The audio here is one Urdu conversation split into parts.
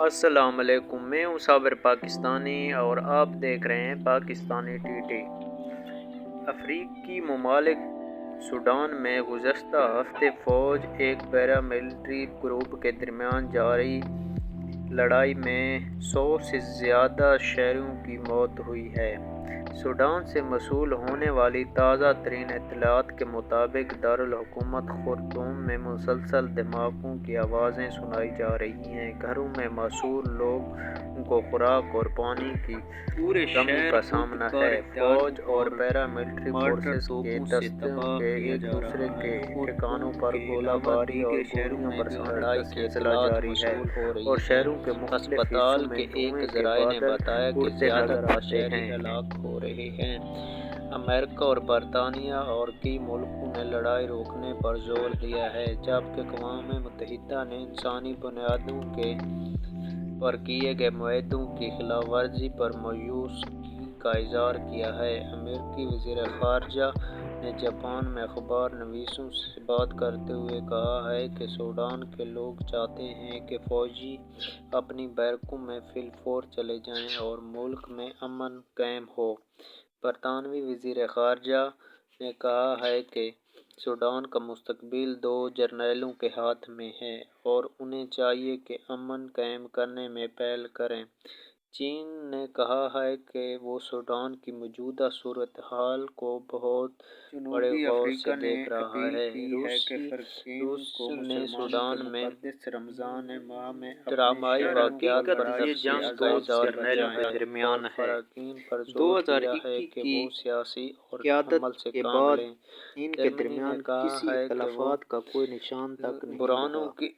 السلام علیکم، میں ہوں صابر پاکستانی اور آپ دیکھ رہے ہیں پاکستانی ٹی ٹی۔ افریقی ممالک سوڈان میں گزشتہ ہفتے فوج ایک پیراملٹری گروپ کے درمیان جاری لڑائی میں 100 سے زیادہ شہریوں کی موت ہوئی ہے۔ سوڈان سے موصول ہونے والی تازہ ترین اطلاعات کے مطابق دارالحکومت خرطوم میں مسلسل دھماکوں کی آوازیں سنائی جا رہی ہیں۔ گھروں میں معذور لوگوں کو خوراک اور پانی کی کمی کا سامنا ہے۔ فوج اور پیراملٹری فورسز کے دستوں کے ایک دوسرے کے ٹھکانوں پر گولہ باری اور گولیاں برسانے کا سلسلہ جاری ہے اور شہروں کے مختلف حصوں میں دھوئیں کے بادل اڑتے نظر آتے ہیں۔ ہلاک ہو رہے ہیں۔ امریکہ اور برطانیہ اور کئی ملکوں نے لڑائی روکنے پر زور دیا ہے، جبکہ اقوام متحدہ نے انسانی بنیادوں پر کیے گئے معاہدوں کی خلاف ورزی پر مایوسی کا اظہار کیا ہے۔ امریکی وزیر خارجہ نے جاپان میں اخبار نویسوں سے بات کرتے ہوئے کہا ہے کہ سوڈان کے لوگ چاہتے ہیں کہ فوجی اپنی بیرکوں میں فی الفور چلے جائیں اور ملک میں امن قائم ہو۔ برطانوی وزیر خارجہ نے کہا ہے کہ سوڈان کا مستقبل 2 جرنیلوں کے ہاتھ میں ہے اور انہیں چاہیے کہ امن قائم کرنے میں پہل کریں۔ چین نے کہا ہے کہ وہ سوڈان کی موجودہ صورتحال کو بہت بڑے غور سے دیکھ رہا ہے۔ روس نے سوڈان میں رمضان ماہ میں ڈرامائی واقعات پر تفصیل کا اظہار کیا ہے اور ہے۔ فریقین پر زور دیا ہے کہ وہ سیاسی عمل سے کام لیں۔ ان کے جرمنی درمیان نے کہا کسی ہے کہ وہ اختلافات کا کوئی نشان تک نہیں بحرانوں رہا۔ کی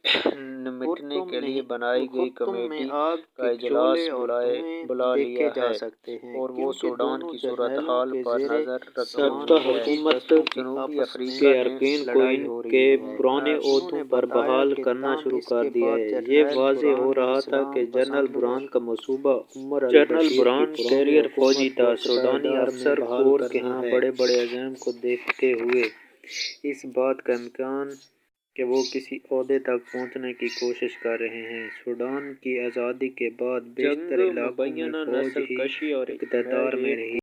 نمٹنے کے لیے بنائی گئی خرطوم میں کمیٹی آگ کا کے اجلاس شعلے اور دھوئیں بلا دیکھے لیا جا ہے سکتے ہیں، اور وہ کیونکہ سوڈان دونوں کی جرنیلوں صورتحال کے پر زیر نظر رکھے سابقہ ہوئے ہیں۔ حکومت جنوبی آپس افریقہ کے نے ارکان کو لڑائی ان ہو کے رہی ہے۔ پرانے عہدوں پر بحال کرنا شروع کر دیا ہے۔ یہ واضح ہو رہا تھا کہ جنرل برہان کا منصوبہ عمر البشیر کی پرانی حکومت کو سوڈانی اقتدار میں افسر بحال کور کے کرنا ہاں ہے۔ بڑے بڑے عزائم کو دیکھتے ہوئے اس بات کا امکان کہ وہ کسی عہدے تک پہنچنے کی کوشش کر رہے ہیں۔ سوڈان کی آزادی کے بعد بیشتر علاقوں میں فوج ہی اقتدار میں رہی۔